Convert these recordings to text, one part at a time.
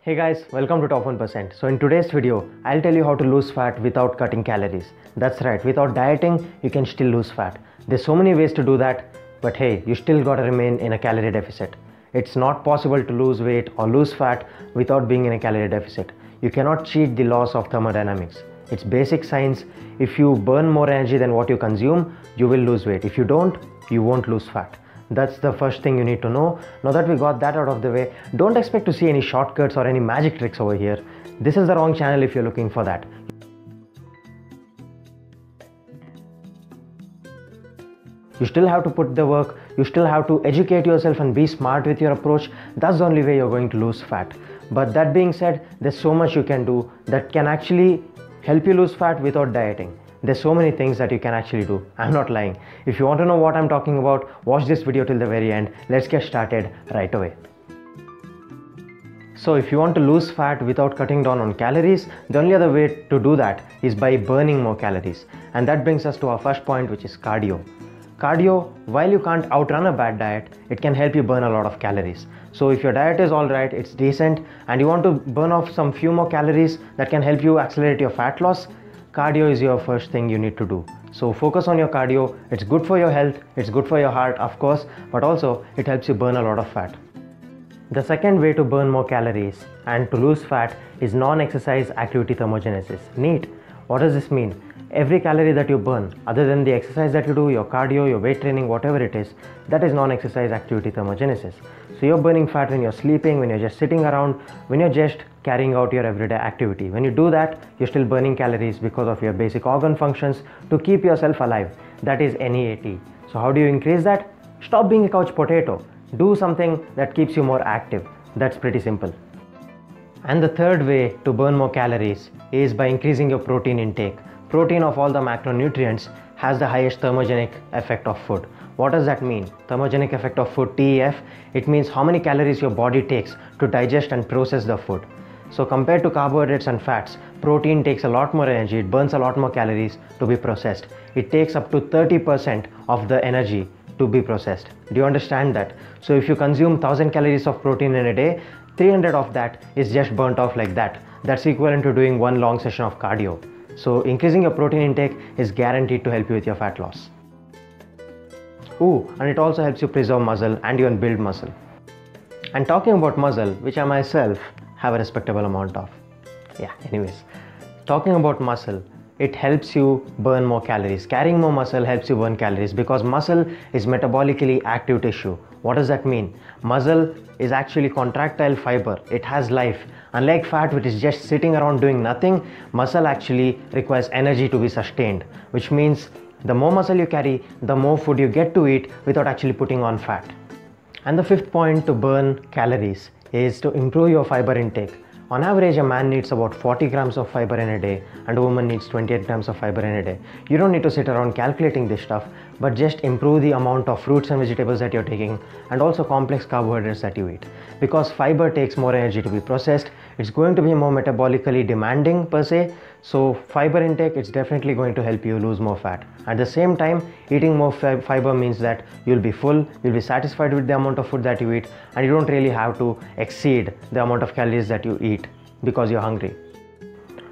Hey guys, welcome to Top 1%. So in today's video, I'll tell you how to lose fat without cutting calories. That's right, without dieting, you can still lose fat. There's so many ways to do that, but hey, you still gotta remain in a calorie deficit. It's not possible to lose weight or lose fat without being in a calorie deficit. You cannot cheat the laws of thermodynamics. It's basic science. If you burn more energy than what you consume, you will lose weight. If you don't, you won't lose fat. That's the first thing you need to know. Now that we got that out of the way, don't expect to see any shortcuts or any magic tricks over here. This is the wrong channel if you're looking for that. You still have to put the work, you still have to educate yourself and be smart with your approach. That's the only way you're going to lose fat. But that being said, there's so much you can do that can actually help you lose fat without dieting. There's so many things that you can actually do. I'm not lying. If you want to know what I'm talking about, watch this video till the very end. Let's get started right away. So if you want to lose fat without cutting down on calories, the only other way to do that is by burning more calories. And that brings us to our first point, which is cardio. Cardio, while you can't outrun a bad diet, it can help you burn a lot of calories. So if your diet is alright, it's decent, and you want to burn off some few more calories that can help you accelerate your fat loss, cardio is your first thing you need to do. So focus on your cardio. It's good for your health, it's good for your heart, of course, but also it helps you burn a lot of fat. The second way to burn more calories and to lose fat is non-exercise activity thermogenesis. Neat. What does this mean? Every calorie that you burn, other than the exercise that you do, your cardio, your weight training, whatever it is, that is non-exercise activity thermogenesis. So you're burning fat when you're sleeping, when you're just sitting around, when you're just carrying out your everyday activity. When you do that, you're still burning calories because of your basic organ functions to keep yourself alive. That is NEAT. So how do you increase that? Stop being a couch potato. Do something that keeps you more active. That's pretty simple. And the third way to burn more calories is by increasing your protein intake. Protein of all the macronutrients has the highest thermogenic effect of food. What does that mean? Thermogenic effect of food, TEF, it means how many calories your body takes to digest and process the food. So compared to carbohydrates and fats, protein takes a lot more energy, it burns a lot more calories to be processed. It takes up to 30% of the energy to be processed. Do you understand that? So if you consume 1000 calories of protein in a day, 300 of that is just burnt off like that. That's equivalent to doing one long session of cardio. So increasing your protein intake is guaranteed to help you with your fat loss. And it also helps you preserve muscle and even build muscle. And talking about muscle, which I myself have a respectable amount of. Anyways, talking about muscle, it helps you burn more calories. Carrying more muscle helps you burn calories because muscle is metabolically active tissue. What does that mean? Muscle is actually contractile fiber. It has life. Unlike fat, which is just sitting around doing nothing, muscle actually requires energy to be sustained, which means the more muscle you carry, the more food you get to eat without actually putting on fat. And the fifth point to burn calories is to improve your fiber intake. On average, a man needs about 40 grams of fiber in a day and a woman needs 28 grams of fiber in a day. You don't need to sit around calculating this stuff, but just improve the amount of fruits and vegetables that you're taking and also complex carbohydrates that you eat. Because fiber takes more energy to be processed, it's going to be more metabolically demanding per se. So fiber intake, it's definitely going to help you lose more fat. At the same time, eating more fiber means that you'll be full, you'll be satisfied with the amount of food that you eat, and you don't really have to exceed the amount of calories that you eat because you're hungry.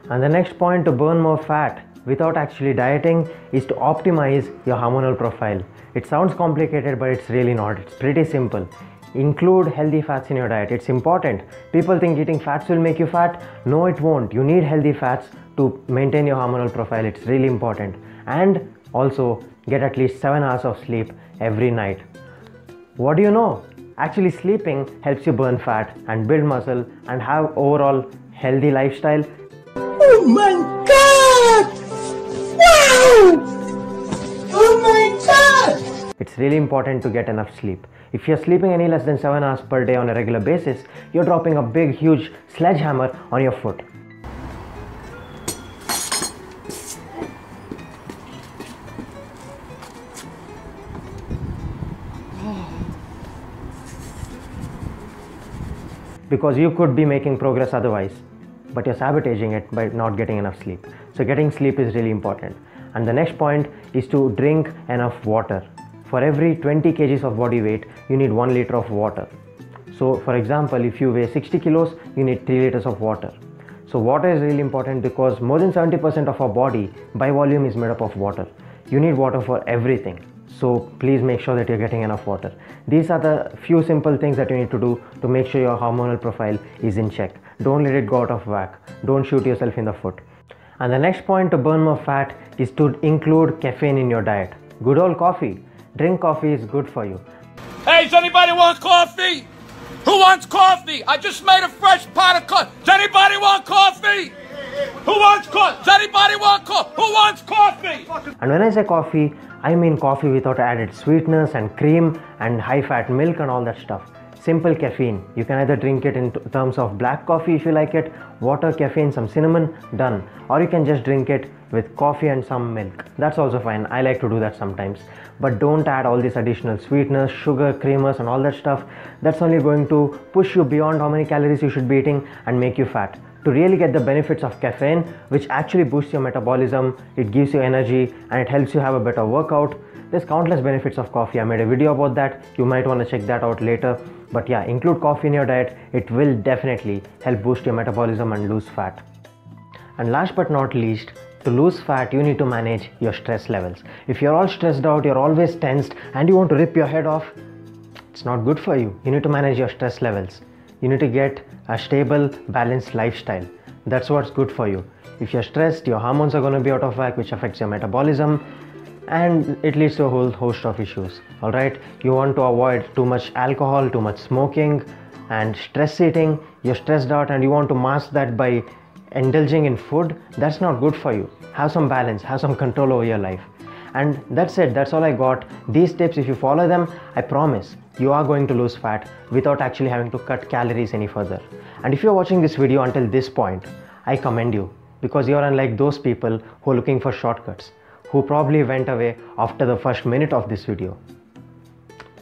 And the next point to burn more fat without actually dieting is to optimize your hormonal profile. It sounds complicated, but it's really not. It's pretty simple. Include healthy fats in your diet. It's important. People think eating fats will make you fat. No, it won't. You need healthy fats to maintain your hormonal profile. It's really important. And also get at least 7 hours of sleep every night. What do you know? Actually, sleeping helps you burn fat and build muscle and have overall healthy lifestyle. Oh my God! Wow! Oh my God! It's really important to get enough sleep. If you're sleeping any less than 7 hours per day on a regular basis, you're dropping a big, huge sledgehammer on your foot. Because you could be making progress otherwise, but you're sabotaging it by not getting enough sleep. So getting sleep is really important. And the next point is to drink enough water. For every 20 kgs of body weight, you need 1 liter of water. So for example, if you weigh 60 kilos, you need 3 liters of water. So water is really important because more than 70% of our body by volume is made up of water. You need water for everything. So please make sure that you're getting enough water. These are the few simple things that you need to do to make sure your hormonal profile is in check. Don't let it go out of whack. Don't shoot yourself in the foot. And the next point to burn more fat is to include caffeine in your diet. Good old coffee. Drink coffee is good for you. Hey, does anybody want coffee? Who wants coffee? I just made a fresh pot of coffee. Does anybody want coffee? Who wants coffee? Does anybody want coffee? Who wants coffee? And when I say coffee, I mean coffee without added sweetness and cream and high fat milk and all that stuff. Simple caffeine. You can either drink it in terms of black coffee if you like it, water, caffeine, some cinnamon, done. Or you can just drink it with coffee and some milk. That's also fine. I like to do that sometimes. But don't add all this additional sweetness, sugar, creamers and all that stuff. That's only going to push you beyond how many calories you should be eating and make you fat. To really get the benefits of caffeine, which actually boosts your metabolism, it gives you energy and it helps you have a better workout. There's countless benefits of coffee. I made a video about that. You might want to check that out later. But yeah, include coffee in your diet. It will definitely help boost your metabolism and lose fat. And last but not least, to lose fat, you need to manage your stress levels. If you're all stressed out, you're always tensed and you want to rip your head off, it's not good for you. You need to manage your stress levels. You need to get a stable, balanced lifestyle. That's what's good for you. If you're stressed, your hormones are going to be out of whack, which affects your metabolism and it leads to a whole host of issues. Alright, you want to avoid too much alcohol, too much smoking and stress eating. You're stressed out and you want to mask that by indulging in food. That's not good for you. Have some balance, have some control over your life. And that's it, that's all I got. These tips, if you follow them, I promise you are going to lose fat without actually having to cut calories any further. And if you're watching this video until this point, I commend you because you're unlike those people who are looking for shortcuts, who probably went away after the first minute of this video.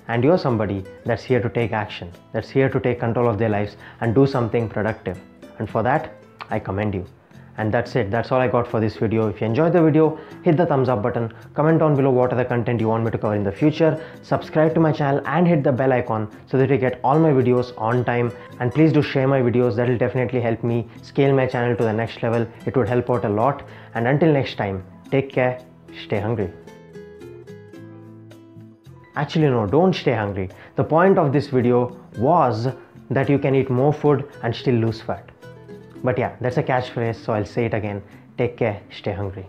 And you're somebody that's here to take action, that's here to take control of their lives and do something productive. And for that, I commend you. And that's it, that's all I got for this video. If you enjoyed the video, hit the thumbs up button, comment down below what are the content you want me to cover in the future, subscribe to my channel and hit the bell icon so that you get all my videos on time. And please do share my videos, that will definitely help me scale my channel to the next level. It would help out a lot. And until next time, take care, stay hungry. Actually no, don't stay hungry. The point of this video was that you can eat more food and still lose fat. But yeah, that's a catchphrase, so I'll say it again. Take care, stay hungry.